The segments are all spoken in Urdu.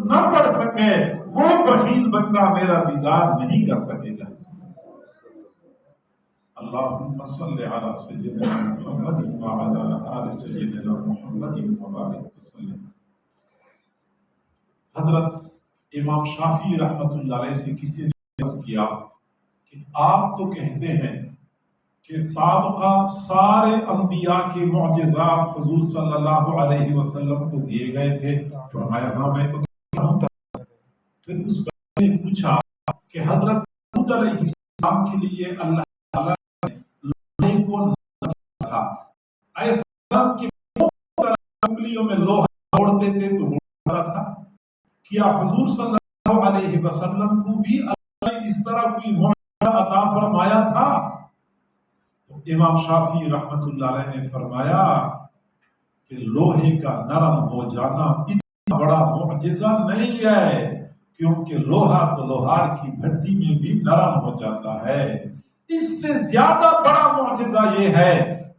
نہ پڑھ سکے وہ بخیل بندہ میرا دیدار نہیں کر سکے گا۔ اللہم صلی علی سیدنا محمد وعلی آل سیدنا محمد وبارک وسلم۔ حضرت امام شافعی رحمۃ اللہ علیہ سے کسی نے عرض کیا کہ آپ تو کہتے ہیں کہ سابقہ سارے انبیاء کے معجزات حضور صلی اللہ علیہ وسلم کو دیے گئے تھے۔ فرمایا ہاں میں تو کہتا ہوں۔ پھر اس بندے نے پوچھا کہ حضرت داؤد علیہ السلام کے لیے اللہ تعالیٰ نے لوہے کو نرم کیا تھا، ایسا کہ انگلیوں میں لوہا توڑتے تھے تو ٹوٹتا تھا، کیا حضور صلی اللہ علیہ وسلم کو بھی اللہ نے اس طرح کوئی معجزہ عطا فرمایا تھا؟ امام شافعی رحمت اللہ علیہ نے فرمایا کہ لوہے کا نرم ہو جانا اتنا بڑا معجزہ نہیں ہے، کیونکہ لوہا تو لوہار کی بھٹی میں بھی نرم ہو جاتا ہے۔ اس سے زیادہ بڑا معجزہ یہ ہے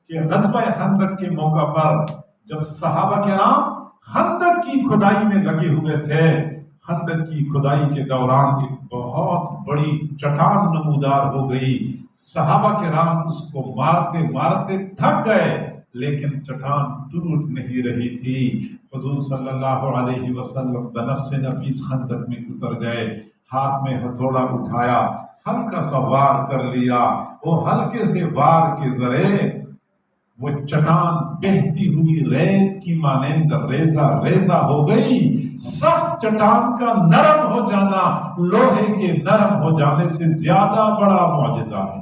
کہ غزوہ خندق کے موقع پر جب صحابہ کرام خندق کی کھدائی میں لگے ہوئے تھے، خندق کی کھدائی کے دوران ایک بہت بڑی چٹان نمودار ہو گئی، صحابہ کرام اس کو مارتے مارتے تھک گئے لیکن چٹان ٹوٹ نہیں رہی تھی۔ حضور صلی اللہ علیہ وسلم بنفس نفیس خندق میں اتر گئے، ہاتھ میں ہتھوڑا اٹھایا، ہلکا سا وار کر لیا، وہ ہلکے سے وار کے ذریعے وہ چٹان بہتی ہوئی ریت کی مانند ریزہ ریزہ ہو گئی۔ سخت چٹان کا نرم ہو جانا لوہے کے نرم ہو جانے سے زیادہ بڑا معجزہ ہے۔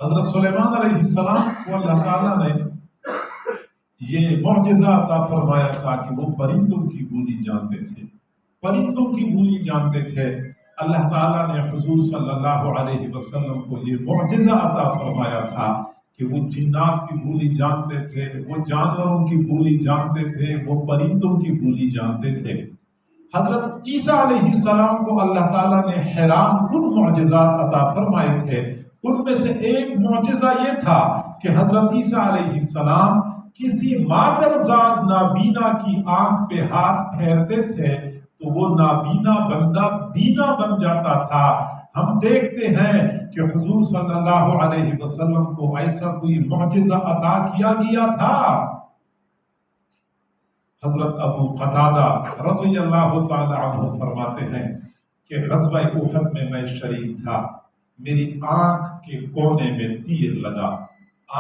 حضرت سلیمان علیہ السلام کو اللہ تعالیٰ نے یہ معجزہ عطا فرمایا تھا کہ وہ پرندوں کی بولی جانتے تھے، پرندوں کی بولی جانتے تھے۔ اللہ تعالیٰ نے حضور صلی اللہ علیہ وسلم کو یہ معجزہ عطا فرمایا تھا کہ وہ جنات کی بولی جانتے تھے، وہ جانوروں کی بولی جانتے تھے، وہ پرندوں کی بولی جانتے تھے۔ حضرت عیسیٰ علیہ السلام کو اللہ تعالیٰ نے حیران کن معجزات عطا فرمائے تھے۔ ان میں سے ایک معجزہ یہ تھا کہ حضرت عیسیٰ علیہ السلام کسی مادرزاد نابینا کی آنکھ پہ ہاتھ پھیرتے تھے تو وہ نابینا بندہ بینا بن جاتا تھا۔ ہم دیکھتے ہیں کہ حضور صلی اللہ علیہ وسلم کو ایسا کوئی معجزہ عطا کیا گیا تھا۔ حضرت ابو قتادہ رضی اللہ تعالی عنہ فرماتے ہیں کہ غزوہ احد میں میں شریک تھا، میری آنکھ کے کونے میں تیر لگا،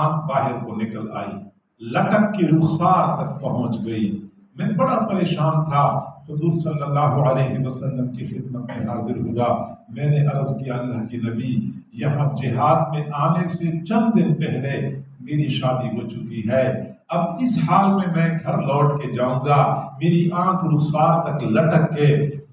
آنکھ باہر کو نکل آئی، لٹک کے رخسار تک پہنچ گئی، میں بڑا پریشان تھا۔ حضور صلی اللہ علیہ وسلم کی خدمت میں حاضر ہوا، میں نے عرض کیا اللہ کے نبی، یہاں جہاد میں آنے سے چند دن پہلے میری شادی ہو چکی ہے، اب اس حال میں گھر لوٹ کے جاؤں گا، میری آنکھ رخسار تک لٹک کے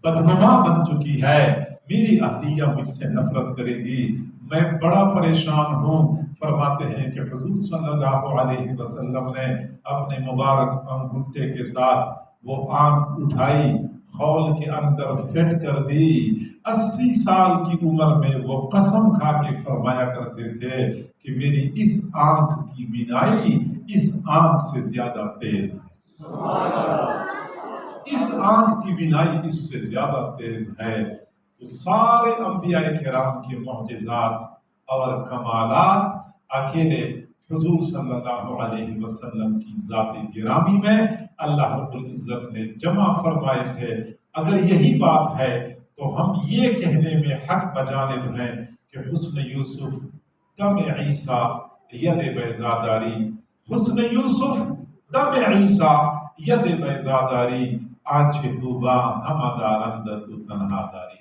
بدنما بن چکی ہے، میری اہلیہ مجھ سے نفرت کرے گی، میں بڑا پریشان ہوں۔ فرماتے ہیں کہ حضور صلی اللہ علیہ وسلم نے اپنے مبارک انگوٹھے کے ساتھ وہ آنکھ اٹھائی، خول کے اندر فٹ کر دی۔ 80 سال کی عمر میں وہ قسم کھا کے فرمایا کرتے تھے کہ میری اس آنکھ کی بینائی اس آنکھ سے زیادہ تیز ہے، اس آنکھ کی بینائی اس سے زیادہ تیز ہے۔ تو سارے انبیاء کرام کے معجزات اور کمالات اکیلے حضور صلی اللہ علیہ وسلم کی ذات گرامی میں اللہ رب العزت نے جمع فرمائے تھے۔ اگر یہی بات ہے تو ہم یہ کہنے میں حق بجانب ہیں کہ حسن یوسف دم عیسیٰ ید بیضاداری، حسن یوسف دم عیسیٰ ید بیضاداری، آنچہ خوبا ہمدارند تو تنہا داری۔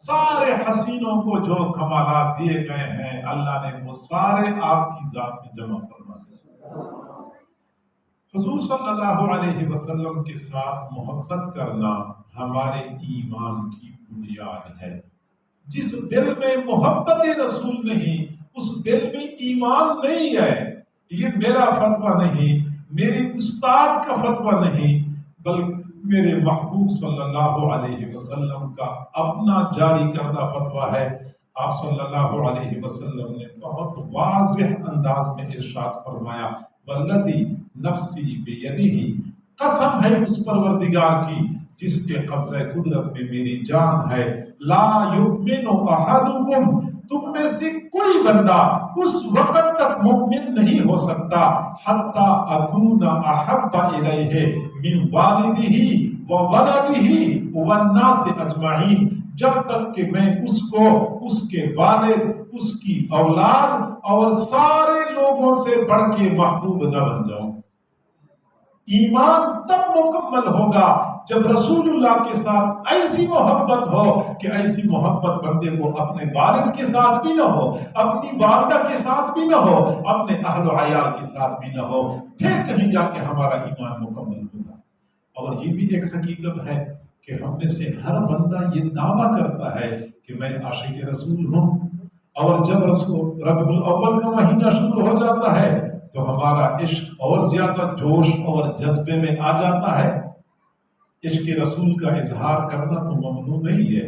سارے حسینوں کو جو کمالات دیے گئے ہیں اللہ نے وہ سارے آپ کی ذات میں جمع فرما دیا۔ حضور صلی اللہ علیہ وسلم کے ساتھ محبت کرنا ہمارے ایمان کی بنیاد ہے۔ جس دل میں محبت رسول نہیں اس دل میں ایمان نہیں ہے۔ یہ میرا فتویٰ نہیں، میرے استاد کا فتویٰ نہیں، بلکہ میرے محبوب صلی اللہ علیہ وسلم کا اپنا جاری کردہ فتویٰ ہے۔ آپ صلی اللہ علیہ وسلم نے بہت واضح انداز میں ارشاد فرمایا، والذی نفسی بیدہ، قسم ہے اس پروردگار کی جس کے قبضہ قدرت میں میری جان ہے، لا یؤمن احدکم، تم میں سے کوئی بندہ اس وقت تک مومن نہیں ہو سکتا حتی اکون احب الیہ من والدہ وولدہ والناس اجمعین، جب تک کہ میں اس کو اس کے والد، اس کی اولاد اور سارے لوگوں سے بڑھ کے محبوب نہ بن جاؤں۔ ایمان تب مکمل ہوگا جب رسول اللہ کے ساتھ ایسی محبت ہو کہ ایسی محبت بندے کو اپنے والد کے ساتھ بھی نہ ہو، اپنی والدہ کے ساتھ بھی نہ ہو، اپنے اہل و عیال کے ساتھ بھی نہ ہو، پھر کہیں جا کے ہمارا ایمان مکمل ہوگا۔ اور یہ بھی ایک حقیقت ہے کہ ہم میں سے ہر بندہ یہ دعویٰ کرتا ہے کہ میں عاشق رسول ہوں، اور جب ربیع الاول کا مہینہ شروع ہو جاتا ہے تو ہمارا عشق اور زیادہ جوش اور جذبے میں آ جاتا ہے۔ عشق رسول کا اظہار کرنا تو ممنوع نہیں ہے،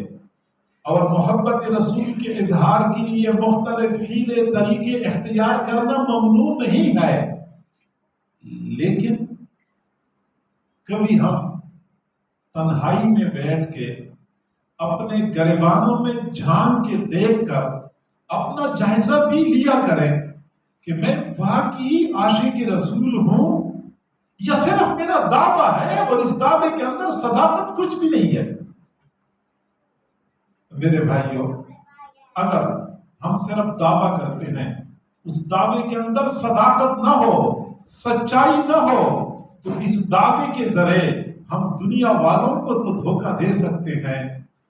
اور محبت رسول کے اظہار کے لیے مختلف حیلے طریقے اختیار کرنا ممنوع نہیں ہے، لیکن کبھی ہم تنہائی میں بیٹھ کے اپنے گریبانوں میں جھانک کے دیکھ کر اپنا جائزہ بھی لیا کریں کہ میں واقعی عاشق رسول ہوں یا صرف میرا دعویٰ ہے اور اس دعوے کے اندر صداقت کچھ بھی نہیں ہے۔ میرے بھائیوں، اگر ہم صرف دعویٰ کرتے ہیں، اس دعوے کے اندر صداقت نہ ہو، سچائی نہ ہو، تو اس دعوے کے ذریعے ہم دنیا والوں کو تو دھوکہ دے سکتے ہیں،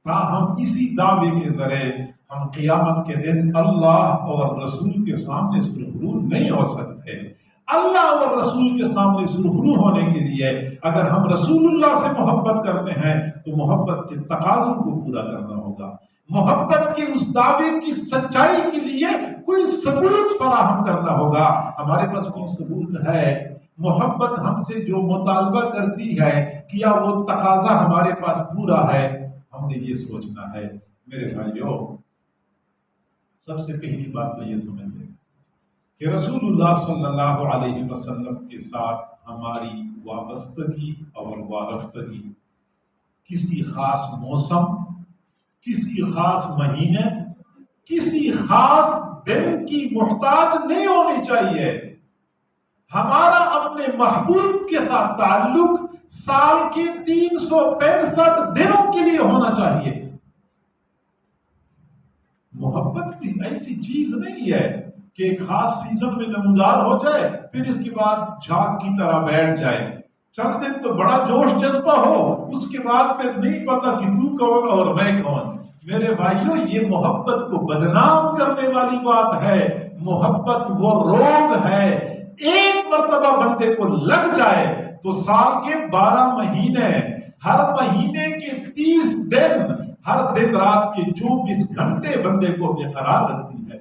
تاہم اسی دعوے کے ذریعے ہم قیامت کے دن اللہ اور رسول کے سامنے سرخرو نہیں ہو سکتے۔ اللہ اور رسول کے سامنے سرخرو ہونے کے لیے اگر ہم رسول اللہ سے محبت کرتے ہیں تو محبت کے تقاضوں کو پورا کرنا ہوگا، محبت کے اس دعوے کی سچائی کے لیے کوئی ثبوت فراہم کرنا ہوگا۔ ہمارے پاس کوئی ثبوت ہے؟ محبت ہم سے جو مطالبہ کرتی ہے کیا وہ تقاضا ہمارے پاس پورا ہے؟ ہم نے یہ سوچنا ہے۔ میرے بھائیوں، سب سے پہلی بات تو یہ سمجھ لیں کہ رسول اللہ صلی اللہ علیہ وسلم کے ساتھ ہماری وابستگی اور وارفتگی کسی خاص موسم، کسی خاص مہینے، کسی خاص دن کی محتاج نہیں ہونی چاہیے۔ ہمارا اپنے محبوب کے ساتھ تعلق سال کے 365 دنوں کے لیے ہونا چاہیے۔ محبت بھی ایسی چیز نہیں ہے کہ ایک خاص سیزن میں نمودار ہو جائے پھر اس کے بعد جھاگ کی طرح بیٹھ جائے، چند دن تو بڑا جوش جذبہ ہو، اس کے بعد پھر نہیں پتا کہ تو کون اور میں کون۔ میرے بھائیوں، یہ محبت کو بدنام کرنے والی بات ہے۔ محبت وہ روگ ہے، ایک مرتبہ بندے کو لگ جائے تو سال کے 12 مہینے، ہر مہینے کے 30 دن، ہر دن رات کے 24 گھنٹے بندے کو بے قرار رکھتی ہے۔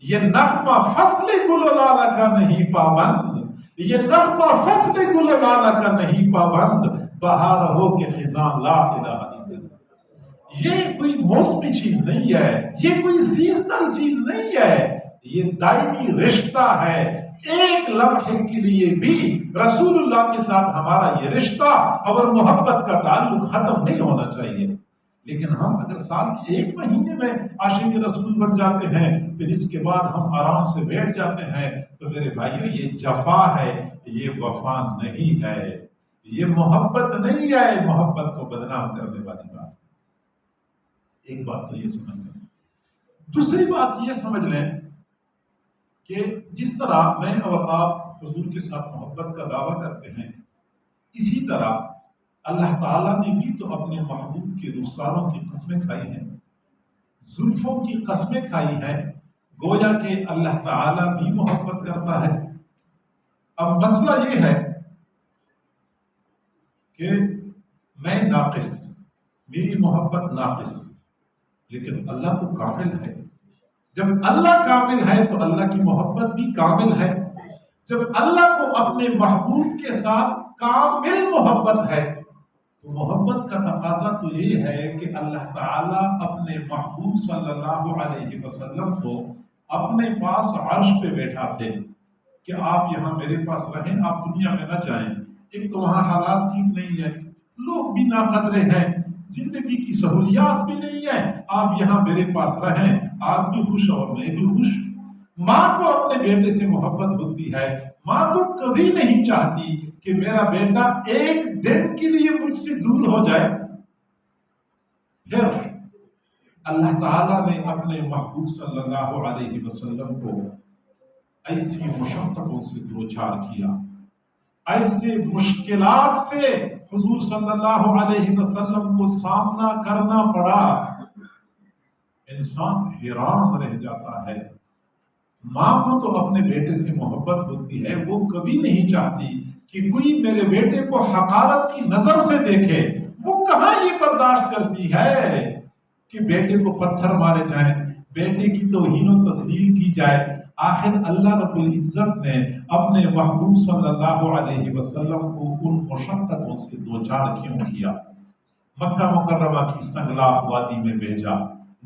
یہ نغمہ فصل گل و لالا کا نہیں پابند، یہ نغمہ فصل گل و لالا کا نہیں پابند، بہار ہو کے خزاں لا الہ الا اللہ۔ یہ کوئی موسمی چیز نہیں ہے، یہ کوئی سیزنل چیز نہیں ہے، یہ دائمی رشتہ ہے۔ ایک لمحے کے لیے بھی رسول اللہ کے ساتھ ہمارا یہ رشتہ اور محبت کا تعلق ختم نہیں ہونا چاہیے۔ لیکن ہم اگر سال کے ایک مہینے میں عاشق رسول بن جاتے ہیں پھر اس کے بعد ہم آرام سے بیٹھ جاتے ہیں تو میرے بھائیوں یہ جفا ہے، یہ وفا نہیں ہے، یہ محبت نہیں ہے، محبت کو بدنام کرنے والی بات۔ ایک بات تو یہ سمجھ لیں۔ دوسری بات یہ سمجھ لیں کہ جس طرح میں اور آپ حضور کے ساتھ محبت کا دعویٰ کرتے ہیں، اسی طرح اللہ تعالیٰ نے بھی تو اپنے محبوب کے رخساروں کی قسمیں کھائی ہیں، زلفوں کی قسمیں کھائی ہیں، گویا کہ اللہ تعالیٰ بھی محبت کرتا ہے۔ اب مسئلہ یہ ہے کہ میں ناقص، میری محبت ناقص، لیکن اللہ تو کامل ہے۔ جب اللہ کامل ہے تو اللہ کی محبت بھی کامل ہے۔ جب اللہ کو اپنے محبوب کے ساتھ کامل محبت ہے تو محبت کا تقاضا تو یہ ہے کہ اللہ تعالیٰ اپنے محبوب صلی اللہ علیہ وسلم کو اپنے پاس عرش پہ بیٹھا تھے کہ آپ یہاں میرے پاس رہیں، آپ دنیا میں نہ جائیں، ایک تو وہاں حالات ٹھیک نہیں ہے، لوگ بھی ناقدرے ہیں، زندگی کی سہولیات بھی نہیں ہے، آپ یہاں میرے پاس رہیں، آپ بھی خوش اور میں بھی خوش۔ ماں کو اپنے بیٹے سے محبت ہوتی ہے، ماں تو کبھی نہیں چاہتی کہ میرا بیٹا ایک دن کے لیے مجھ سے دور ہو جائے۔ پھر اللہ تعالیٰ نے اپنے محبوب صلی اللہ علیہ وسلم کو ایسی مشقتوں سے دوچار کیا، ایسے مشکلات سے حضور صلی اللہ علیہ وسلم کو سامنا کرنا پڑا، انسان حیران رہ جاتا ہے۔ ماں کو تو اپنے بیٹے سے محبت ہوتی ہے، وہ کبھی نہیں چاہتی کہ کوئی میرے بیٹے کو حقارت کی نظر سے دیکھے۔ وہ کہاں یہ برداشت کرتی ہے کہ بیٹے کو پتھر مارے جائیں، بیٹے کی توہین و تذلیل کی جائے۔ آخر اللہ رب العزت نے اپنے محبوب صلی اللہ علیہ وسلم کو ان مشقتوں سے دوچار کیوں کیا؟ مکہ مکرمہ کی سنگلاخ وادی میں بھیجا،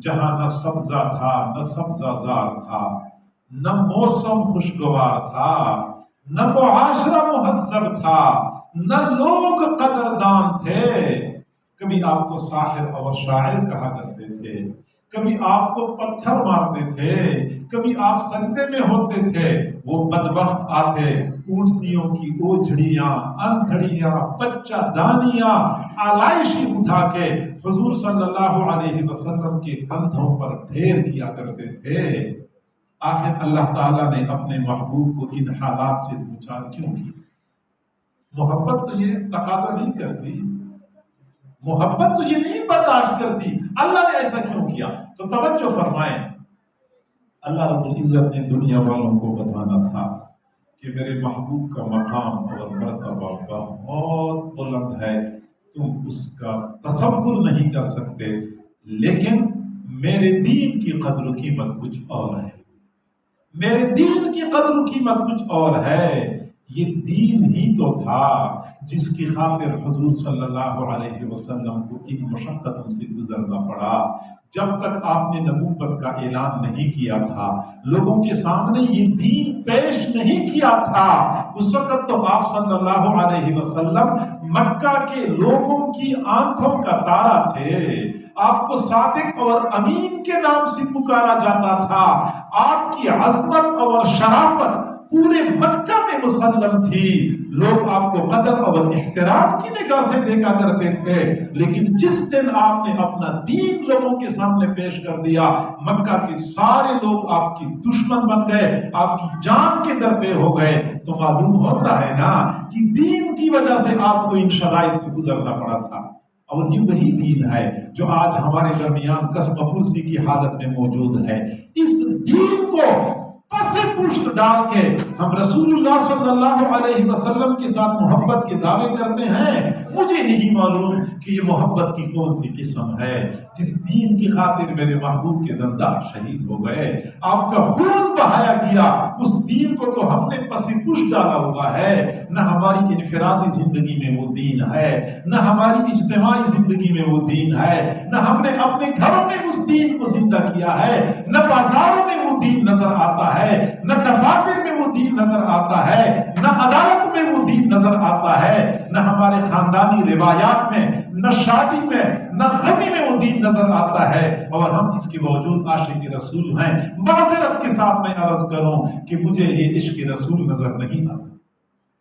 جہاں نہ سبزہ تھا، نہ سبزہ زار تھا، نہ موسم خوشگوار تھا، نہ معاشرہ مہذب تھا، نہ لوگ قدردان تھے۔ کبھی آپ کو ساحر اور شاعر کہا کرتے تھے، کبھی آپ کو پتھر مارتے تھے، کبھی آپ سجدے میں ہوتے تھے۔ وہ بدبخت آتے، اونٹنیوں کی اوجھڑیاں، انتھڑیاں، بچہ دانیاں، آلائشی اٹھا کے حضور صلی اللہ علیہ وسلم کے کندھوں پر ڈھیر کیا کرتے تھے۔ آخر اللہ تعالیٰ نے اپنے محبوب کو ان حالات سے دوچار کیوں کی؟ محبت تو یہ تقاضا نہیں کرتی، محبت تو یہ نہیں برداشت کرتی، اللہ نے ایسا کیوں کیا؟ تو توجہ فرمائیں، اللہ رب العزت نے دنیا والوں کو بتانا تھا کہ میرے محبوب کا مقام اور مرتبہ بہت بلند ہے، تم اس کا تصور نہیں کر سکتے، لیکن میرے دین کی قدر و قیمت کچھ اور ہے، میرے دین کی قدر و قیمت کچھ اور ہے۔ یہ دین ہی تو تھا جس کی خاطر حضور صلی اللہ علیہ وسلم کو ان مشقتوں سے گزرنا پڑا۔ جب تک آپ نے نبوت کا اعلان نہیں کیا تھا، لوگوں کے سامنے یہ دین پیش نہیں کیا تھا، اس وقت تو آپ صلی اللہ علیہ وسلم مکہ کے لوگوں کی آنکھوں کا تارا تھے، آپ کو صادق اور امین کے نام سے پکارا جاتا تھا، آپ کی عظمت اور شرافت پورے مکہ میں مسلم تھی، لوگ آپ کو قدر اور احترام کی نگاہ سے دیکھا کرتے تھے۔ لیکن جس دن آپ نے اپنا دین لوگوں کے سامنے پیش کر دیا، مکہ کے سارے لوگ آپ کی دشمن بن گئے، آپ کی جان کے در پہ ہو گئے۔ تو معلوم ہوتا ہے نا کہ دین کی وجہ سے آپ کو ان شرائط سے گزرنا پڑا تھا، اور یہ وہی دین ہے جو آج ہمارے درمیان قسم پرسی کی حالت میں موجود ہے۔ اس دین کو پس پشت ڈال کے ہم رسول اللہ صلی اللہ علیہ وسلم کے ساتھ محبت کے دعوے کرتے ہیں۔ مجھے نہیں معلوم کہ یہ محبت کی کون سی قسم ہے جس دین کی خاطر میرے محبوب کے زندہ شہید ہو گئے، آپ کا خون بہایا گیا۔ اس دین کو تو ہم نے پس پشت ڈالا ہوا ہے، نہ ہماری انفرادی زندگی میں وہ دین ہے، نہ ہماری اجتماعی زندگی میں وہ دین ہے، نہ ہم نے اپنے گھروں میں اس دین کو زندہ کیا ہے، نہ بازاروں میں وہ دین نظر آتا ہے، نہ دفاتر میں وہ دین نظر آتا ہے، نہ عدالت میں وہ دین نظر آتا ہے، نہ ہمارے خاندانی روایات میں، نہ شادی میں، نہ غمی میں وہ دین نظر آتا ہے، اور ہم اس کے باوجود عاشق رسول ہیں۔ معذرت کے ساتھ میں عرض کروں کہ مجھے یہ عشق رسول نظر نہیں آتا،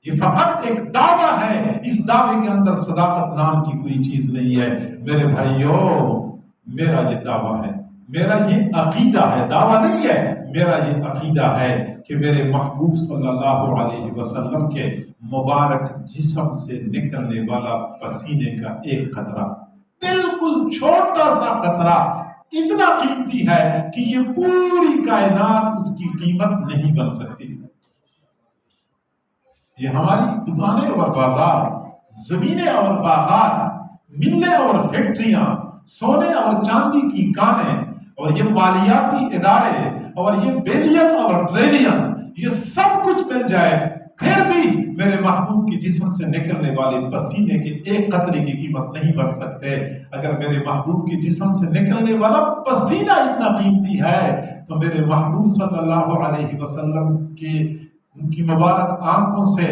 یہ فقط ایک دعویٰ ہے، اس دعوے کے اندر صداقت نام کی کوئی چیز نہیں ہے۔ میرے بھائیو، میرا یہ دعویٰ ہے، میرا یہ عقیدہ ہے، دعویٰ نہیں ہے، میرا یہ عقیدہ ہے کہ میرے محبوب صلی اللہ علیہ وسلم کے مبارک جسم سے نکلنے والا پسینے کا ایک قطرہ، بالکل چھوٹا سا قطرہ، اتنا قیمتی ہے کہ یہ پوری کائنات اس کی قیمت نہیں بن سکتی۔ یہ ہماری دکانیں اور بازار، زمینیں اور باغات، ملیں اور فیکٹریاں، سونے اور چاندی کی کانیں، اور یہ مالیاتی ادارے، اور یہ بلین اور ٹریلین، یہ سب کچھ مل جائے، پھر بھی میرے محبوب کے جسم سے نکلنے والے پسینے کے ایک قطرے کی قیمت نہیں بن سکتے۔ اگر میرے محبوب کے جسم سے نکلنے والا پسینہ اتنا قیمتی ہے تو میرے محبوب صلی اللہ علیہ وسلم کے ان کی مبارک آنکھوں سے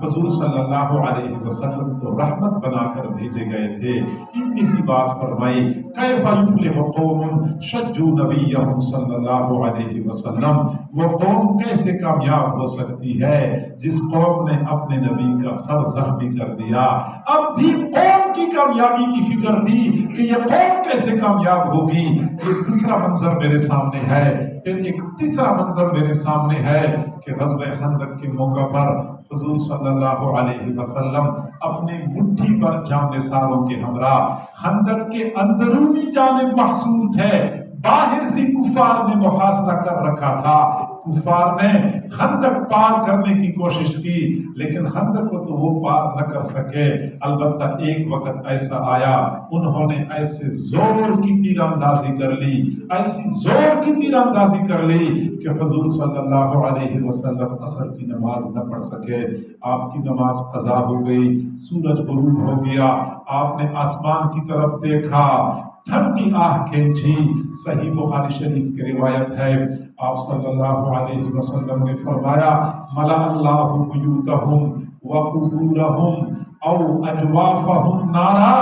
حضور صلی اللہ علیہ وسلم تو رحمت بنا کر بھیجے گئے تھے. اتنی سی بات فرمائی کیف یفلح قوم شجوا نبیہم صلی اللہ علیہ وسلم. وہ قوم کیسے کامیاب ہو سکتی ہے جس قوم نے اپنے نبی کا سر زخمی کر دیا. اب بھی قوم کی کامیابی کی فکر تھی کہ یہ قوم کیسے کامیاب ہوگی. ایک دوسرا منظر میرے سامنے ہے، پھر ایک تیسرا منظر میرے سامنے ہے کہ غزوہ خندق کے موقع پر حضور صلی اللہ علیہ وسلم اپنے مٹھی پر جان نثاروں کے ہمراہ خندق کے اندرونی جانب محصور تھے. باہر سے کفار نے محاصرہ کر رکھا تھا. کفار نے خندق پار کرنے کی کوشش کی لیکن خندق کو تو وہ پار نہ کر سکے. البتہ ایک وقت ایسا آیا انہوں نے ایسے زور کی تیر اندازی کر لی، ایسی زور کی تیر اندازی کر لی کہ حضور صلی اللہ علیہ وسلم عصر کی نماز نہ پڑھ سکے. آپ کی نماز قضا ہو گئی. سورج غروب ہو گیا. آپ نے آسمان کی طرف دیکھا، ٹھنڈی آہ کھینچی. صحیح بخاری شریف کی روایت ہے، آپ صلی اللہ علیہ وسلم نے فرمایا ملا اللہ بیوتہم وقبورہم او اجوافہم نارا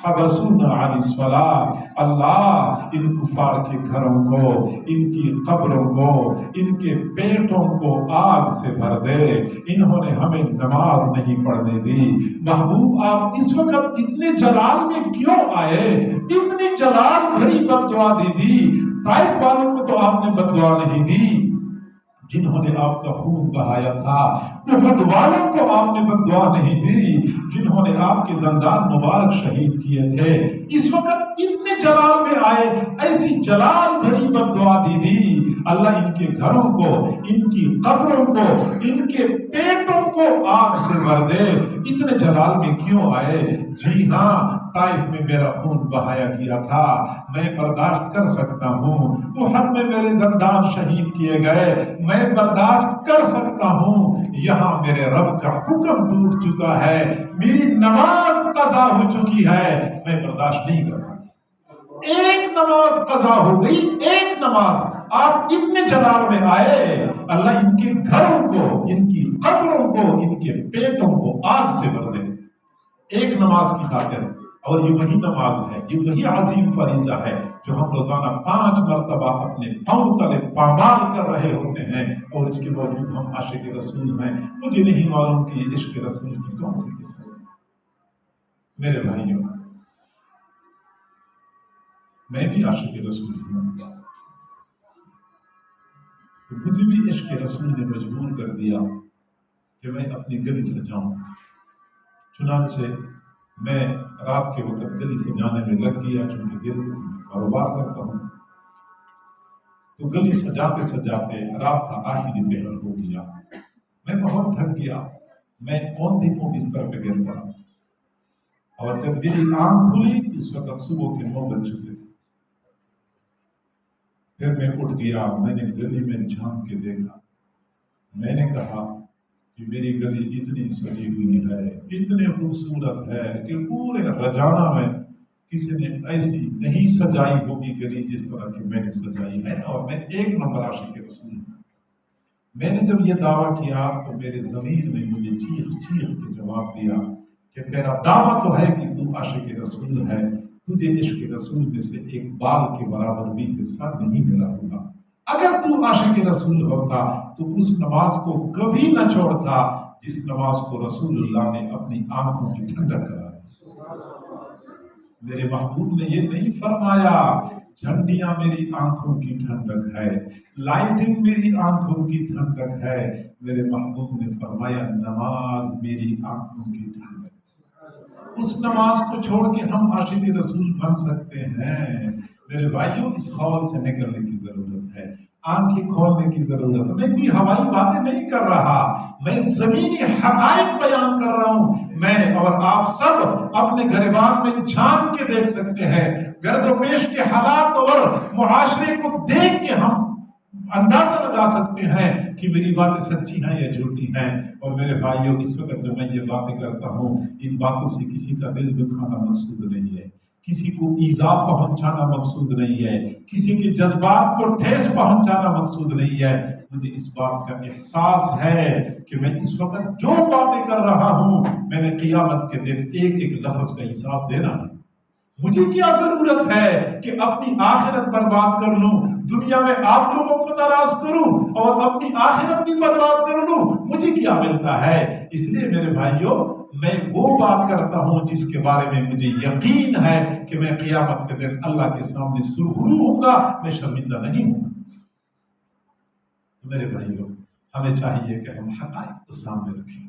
حبسونا عن الصلاۃ. اللہ ان کفار کے گھروں کو، ان کی قبروں کو، ان کے پیٹوں کو آگ سے بھر دے. انہوں نے ہمیں نماز نہیں پڑھنے دی. محبوب آپ اس وقت اتنے جلال میں کیوں آئے؟ اتنی جلال بھری بد دعا دی. طائف والوں کو تو آپ نے بد دعا نہیں دی جنہوں نے آپ کا خون بہایا تھا. احد والوں کو آپ نے بد دعا نہیں دی جنہوں نے آپ کے دندان مبارک شہید کیے تھے. اس وقت اتنے جلال میں آئے، ایسی جلال بھری بد دعا دی. اللہ ان کے گھروں کو، ان کی قبروں کو، ان کے پیٹوں کو آگ سے بھر دے. اتنے جلال میں کیوں آئے؟ جی ہاں، طائف میں میرا خون بہایا گیا تھا، میں برداشت کر سکتا ہوں. احد میں میرے دندان شہید کیے گئے، میں برداشت کر سکتا ہوں. یہاں میرے رب کا حکم ٹوٹ چکا ہے، میری نماز قضا ہو چکی ہے، میں برداشت نہیں کر سکتا. ایک نماز قضا ہو گئی، ایک نماز. آپ اتنے جلال میں آئے، اللہ ان کے گھروں کو، ان کی قبروں کو، ان کے پیٹوں کو آگ سے بھر دے ایک نماز کی خاطر. اور یہ وہی نماز ہے، یہ وہی عظیم فریضہ ہے جو ہم روزانہ 5 مرتبہ اپنے پاؤں تلے پامال کر رہے ہوتے ہیں، اور اس کے باوجود ہم عاشق رسول ہیں. مجھے نہیں معلوم کہ یہ عشق رسول کی کون سی قسم ہے. میرے بھائیوں، میں بھی عاشق رسول ہوں. مجھے بھی عشق رسول نے مجبور کر دیا کہ میں اپنی گلی سجاؤں. چنانچہ میں رات کے وقت گلی سجانے میں لگ گیا، چونکہ دل کاروبار کرتا ہوں. تو گلی سجاتے سجاتے رات کا آخری پہر ہو گیا. میں بہت تھک گیا. میں اوندھی کو بستر پہ گر پڑا، اور جب میری آنکھ کھلی تو اس وقت صبح کے 9 بج چکے تھے. پھر میں اٹھ گیا. میں نے گلی میں جھانک کے دیکھا. میں نے کہا کہ میری گلی اتنی سجی ہوئی ہے، اتنی خوبصورت ہے کہ پورے رجانہ میں کسی نے ایسی نہیں سجائی ہوگی گلی جس طرح کی میں نے سجائی ہے، اور میں ایک نمبر عاشق رسول ہوں. میں نے جب یہ دعویٰ کیا تو میرے ضمیر نے مجھے چیخ چیخ کے جواب دیا کہ تیرا دعویٰ تو ہے کہ تو عاشق رسول ہے، تجھے عشق رسول میں سے ایک بال کے برابر بھی حصہ نہیں ملا ہوگا. اگر تو عاشق رسول ہوتا تو اس نماز کو کبھی نہ چھوڑتا جس نماز کو رسول اللہ نے اپنی آنکھوں کی ٹھنڈک کرا. میرے محبوب نے یہ نہیں فرمایا جھنڈیاں میری آنکھوں کی ٹھنڈک ہے، لائٹنگ میری آنکھوں کی ٹھنڈک ہے. میرے محبوب نے فرمایا نماز میری آنکھوں کی ٹھنڈک. اس نماز کو چھوڑ کے ہم عاشق رسول بن سکتے ہیں؟ میرے بھائیوں، اس خول سے نکلنے کی ضرورت ہے، آنکھیں کھولنے کی ضرورت ہے. میں کوئی ہوائی باتیں نہیں کر رہا، میں زمینی حقائق بیان کر رہا ہوں. میں اور آپ سب اپنے گریبان میں جھانک کے دیکھ سکتے ہیں. گرد و پیش کے حالات اور معاشرے کو دیکھ کے ہم اندازہ لگا سکتے ہیں کہ میری باتیں سچی ہیں یا جھوٹی ہیں. اور میرے بھائیوں، اس وقت جو میں یہ باتیں کرتا ہوں، ان باتوں سے کسی کا دل دکھانا مقصود نہیں ہے. کسی کو ایذا پہنچانا مقصود نہیں ہے، کسی کے جذبات کو ٹھیس پہنچانا مقصود نہیں ہے۔ مجھے اس بات کا احساس ہے کہ میں اس وقت جو باتیں کر رہا ہوں میں نے قیامت کے دن ایک ایک لفظ کا حساب دینا ہے۔ مجھے کیا ضرورت ہے کہ اپنی آخرت برباد کر لوں، دنیا میں آپ لوگوں کو ناراض کروں اور اپنی آخرت بھی برباد کر لوں؟ مجھے کیا ملتا ہے؟ اس لیے میرے بھائیوں، میں وہ بات کرتا ہوں جس کے بارے میں مجھے یقین ہے کہ میں قیامت کے دن اللہ کے سامنے سرخرو ہوں گا، میں شرمندہ نہیں ہوں گا۔ میرے بھائیوں، ہمیں چاہیے کہ ہم حقائق کو سامنے رکھیں،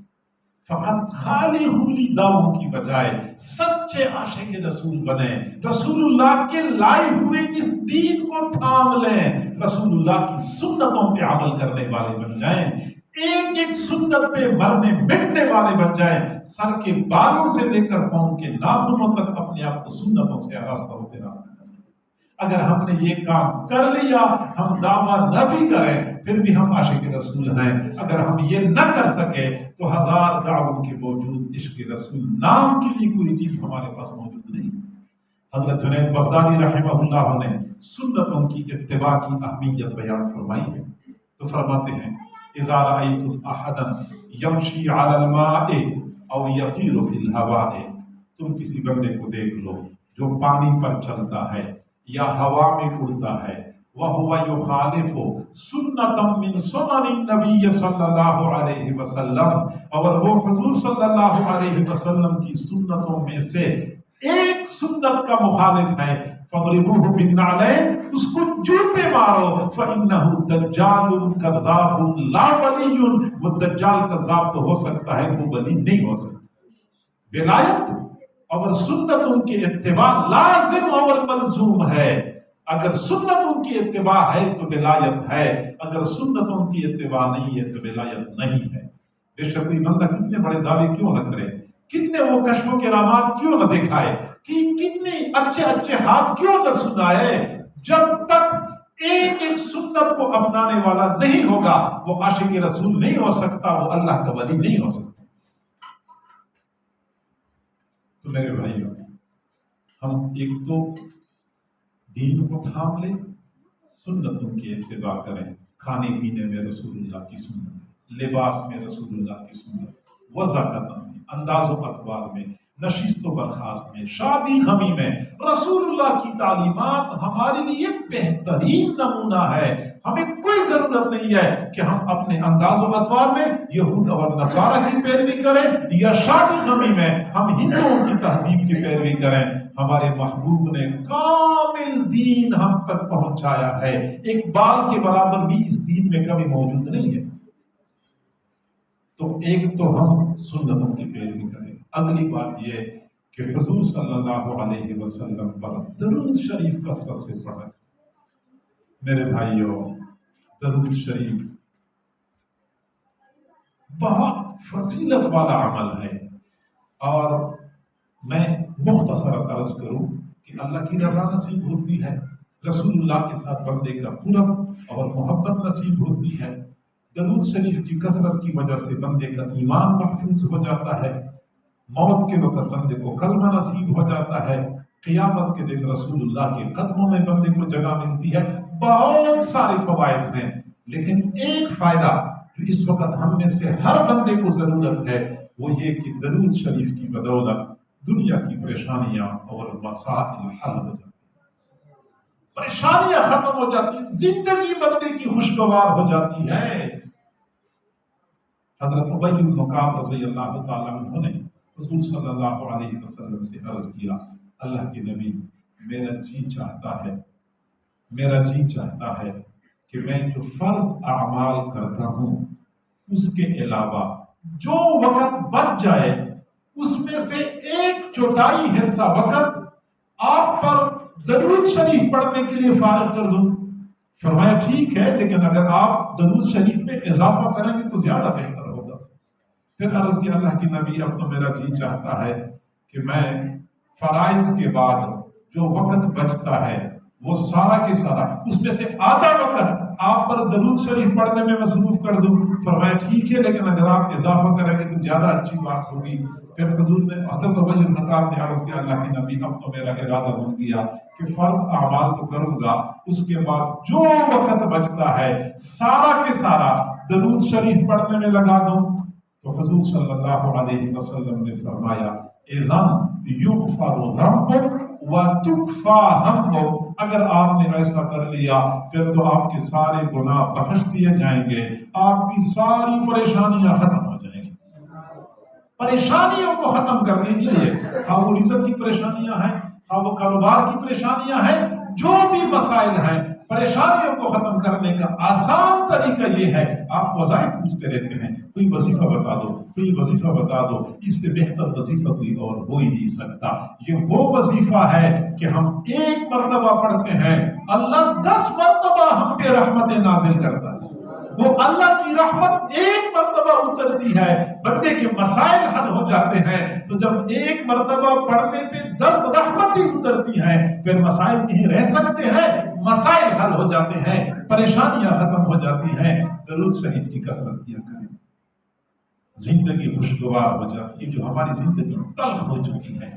فقط خالی خولی دعووں کی بجائے سچے عاشق رسول بنے، رسول اللہ کے لائے ہوئے اس دین کو تھام لیں، رسول اللہ کی سنتوں پہ عمل کرنے والے بن جائیں، ایک ایک سنت پہ مرنے مٹنے والے بن جائیں، سر کے بالوں سے لے کر پاؤں کے ناخنوں تک اپنے آپ کو سنتوں سے آراستہ ہوتے راستہ کریں۔ اگر ہم نے یہ کام کر لیا، ہم دعویٰ نہ بھی کریں پھر بھی ہم عاشق رسول ہیں۔ اگر ہم یہ نہ کر سکے تو ہزار دعووں کے باوجود عشق رسول نام کے لیے کوئی چیز ہمارے پاس موجود نہیں۔ حضرت جنید بغدادی رحمہ اللہ نے سنتوں کی اتباع کی اہمیت بیان فرمائی ہے، تو فرماتے ہیں اذا رأيتم احدا يمشي على الماء او يطير في الهواء، تم کسی بندے کو دیکھ لو جو پانی پر چلتا ہے یا ہوا میں اڑتا ہے، وَهُوَ يُخَالِفُ سُنَّةً مِّن سُنَنِ النَّبِيِّ صلی اللہ علیہ وسلم، اور وہ حضور صلی اللہ علیہ وسلم کی سنتوں میں سے ایک سنت کا مخالف ہے، فَضْرِبُوهُ بِالنَّعْلَيْنِ، اس کو جوتے مارو، فَإِنَّهُ دَجَّالٌ كَذَّابٌ لَا وَلِيٌّ، وہ دجال کذاب تو ہو سکتا ہے، وہ ولی نہیں ہو سکتا۔ ولایت اور سنتوں کی اتباع لازم اور ملزوم ہے۔ اگر سنتوں کی اتباع ہے تو ولایت ہے، اگر سنتوں کی اتباع نہیں ہے تو ولایت نہیں ہے۔ بے شک کوئی بندہ کتنے بڑے دعوے کیوں نہ کرے، کتنے وہ کشف و کرامات کیوں نہ دکھائے، کتنے اچھے اچھے ہاتھ کیوں نہ سنائے، جب تک ایک ایک سنت کو اپنانے والا نہیں ہوگا وہ عاشق رسول نہیں ہو سکتا، وہ اللہ کا ولی نہیں ہو سکتا۔ تو میرے بھائیوں، ہم ایک تو دین کو تھام لیں، سنتوں کی اتباع کریں، کھانے پینے میں رسول اللہ کی سنت، لباس میں رسول اللہ کی سنت، وضاقت میں، انداز و اقوال میں، نشست و برخاست میں، شادی غمی میں رسول اللہ کی تعلیمات ہمارے لیے بہترین نمونہ ہے۔ ہمیں کوئی ضرورت نہیں ہے کہ ہم اپنے انداز و اطوار میں یہود اور نصارہ کی پیروی کریں یا شادی غمی میں ہم ہندوؤں کی تہذیب کی پیروی کریں۔ ہمارے محبوب نے کامل دین ہم تک پہنچایا ہے، ایک بال کے برابر بھی اس دین میں کمی موجود نہیں ہے۔ تو ایک تو ہم سنتوں کی پیروی کریں، اگلی بات یہ کہ حضور صلی اللہ علیہ وسلم پر درود شریف کثرت سے پڑھیں۔ میرے بھائیوں، درود شریف بہت فضیلت والا عمل ہے، اور میں مختصر عرض کروں کہ اللہ کی رضا نصیب ہوتی ہے، رسول اللہ کے ساتھ بندے کا قرب اور محبت نصیب ہوتی ہے، درود شریف کی کثرت کی وجہ سے بندے کا ایمان محفوظ ہو جاتا ہے، موت کے وقت بندے کو کلمہ نصیب ہو جاتا ہے، قیامت کے دن رسول اللہ کے قدموں میں بندے کو جگہ ملتی ہے۔ بہت سارے فوائد ہیں، لیکن ایک فائدہ جو اس وقت ہم میں سے ہر بندے کو ضرورت ہے وہ یہ کہ درود شریف کی بدولت دنیا کی پریشانیاں اور مسائل حل ہو جاتی ہیں، پریشانیاں ختم ہو جاتی ہیں، زندگی بندے کی خوشگوار ہو جاتی ہے۔ حضرت ابی بن کعب رضی اللہ تعالیٰ عنہ نے حضور صلی اللہ علیہ وسلم سے عرض کیا، اللہ کے نبی، میرا جی چاہتا ہے کہ میں جو فرض اعمال کرتا ہوں اس کے علاوہ جو وقت بچ جائے اس میں سے 1/4 حصہ وقت آپ پر درود شریف پڑھنے کے لیے فارغ کر دوں۔ فرمایا ٹھیک ہے، لیکن اگر آپ درود شریف میں اضافہ کریں گے تو زیادہ بہتر ہوگا۔ پھر عرض کیا، اللہ کی نبی، اب تو میرا جی چاہتا ہے کہ میں فرائض کے بعد جو وقت بچتا ہے وہ سارا کے سارا اس میں سے آدھا وقت آپ پر درود شریف پڑھنے میں مصروف کر دوں؟ فرمایا ٹھیک ہے، لیکن اگر آپ اضافہ کریں گے تو زیادہ اچھی بات ہوگی۔ پھر حضور نے حضرت ابی بن کعب نے عرض کیا اللہ کے نبی اب تو میرا ارادہ بن گیا کہ فرض اعمال تو کروں گا، اس کے بعد جو وقت بچتا ہے سارا کے سارا درود شریف پڑھنے میں لگا دوں۔ تو حضور صلی اللہ علیہ وسلم نے فرمایا اذن یغفر ذنبک وتکفی ہمک، اگر آپ نے ایسا کر لیا پھر تو آپ کے سارے گناہ بخش دیے جائیں گے، آپ کی ساری پریشانیاں ختم ہو جائیں گی۔ پریشانیوں کو ختم کرنے کے لیے، خواہ وہ رزق کی پریشانیاں ہیں، خواہ وہ کاروبار کی پریشانیاں ہیں، جو بھی مسائل ہیں، پریشانیوں کو ختم کرنے کا آسان طریقہ یہ ہے، آپ وظائف پوچھتے رہتے ہیں کوئی وظیفہ بتا دو، کوئی وظیفہ بتا دو، اس سے بہتر وظیفہ کوئی اور ہو ہی نہیں سکتا۔ یہ وہ وظیفہ ہے کہ ہم ایک مرتبہ پڑھتے ہیں، اللہ 10 مرتبہ ہم پہ رحمت نازل کرتا ہے۔ وہ اللہ کی رحمت ایک مرتبہ اترتی ہے، بندے کے مسائل حل ہو جاتے ہیں۔ تو جب ایک مرتبہ پڑھنے پہ 10 رحمتیں اترتی ہیں، پھر مسائل نہیں رہ سکتے ہیں، مسائل حل ہو جاتے ہیں، پریشانیاں ختم ہو جاتی ہیں۔ درود شریف کی کثرت کیا کریں، زندگی خوشگوار ہو جاتی ہے۔ جو ہماری زندگی تلخ ہو چکی ہے،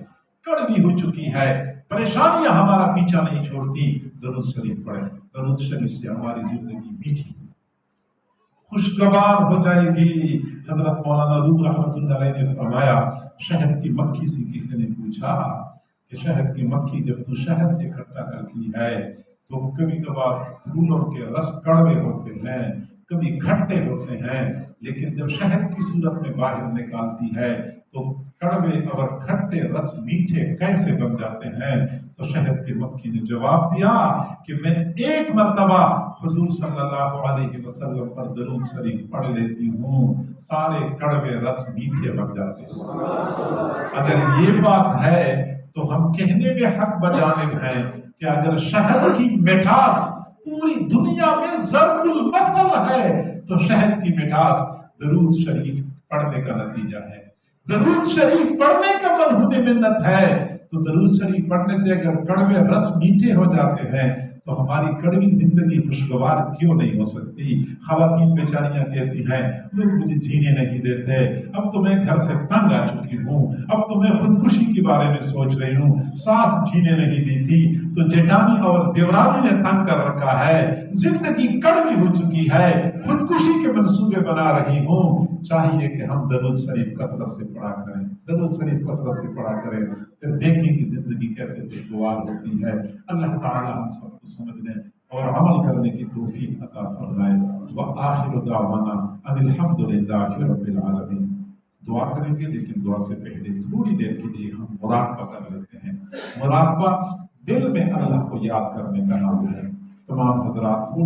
کڑوی ہو چکی ہے، پریشانیاں ہمارا پیچھا نہیں چھوڑتی، درود شریف پڑھیں۔ درود شریف سے ہماری زندگی میٹھی خوشگوار ہو جائے گی۔ حضرت مولانا روم رحمۃ اللہ علیہ نے فرمایا شہد کی مکھی سے کسی نے پوچھا کہ شہد کی مکھی جب تو شہد اکٹھا کرتی ہے تو کبھی کبھار پھولوں کے رس کڑوے ہوتے ہیں، کبھی کھٹے ہوتے ہیں، لیکن جب شہد کی صورت میں باہر نکالتی ہے تو کڑوے اور کھٹے رس میٹھے کیسے بن جاتے ہیں؟ تو شہد کی مکھی نے جواب دیا کہ میں ایک مرتبہ حضور صلی اللہ علیہ وسلم پر درود شریف پڑھ لیتی ہوں، سارے کڑوے رس میٹھے بن جاتے ہیں۔ اگر یہ بات ہے تو ہم کہنے میں حق بجانب ہیں کہ اگر شہد کی مٹھاس پوری دنیا میں ضرب المثل ہے تو شہد کی مٹھاس درود شریف پڑھنے کا نتیجہ ہے۔ درود شریف پڑھنے کا مرہون منت ہے، تو درود شریف پڑھنے سے اگر کڑوے رس میٹھے ہو جاتے ہیں تو ہماری کڑوی زندگی خوشگوار کیوں نہیں ہو سکتی؟ خواتین بیچاریاں کہتی ہیں لوگ مجھے جینے نہیں دیتے، اب تو میں گھر سے تنگ آ چکی ہوں، اب تو میں خودکشی کے بارے میں سوچ رہی ہوں، ساس جینے نہیں دیتی تو جیٹھانی اور دیورانی نے تنگ کر رکھا ہے، زندگی کڑوی ہو چکی ہے، خودکشی کے منصوبے بنا رہی ہوں۔ چاہیے کہ ہم درود شریف کثرت سے پڑھا کریں، درود شریف کثرت سے پڑھا کریں، پھر دیکھیں کہ زندگی کیسے خوشگوار ہوتی ہے۔ اللہ تعالی ہم سب کو سمجھنے اور عمل کرنے کی توفیق عطا فرمائے۔ وآخر دعوانا ان الحمد للہ رب العالمین۔ دعا کریں گے لیکن دعا سے پہلے تھوڑی دیر کے لیے ہم مراقبہ کر لیتے ہیں۔ مراقبہ دل میں اللہ کو یاد کرنے کا نام ہے۔ تمام حضرات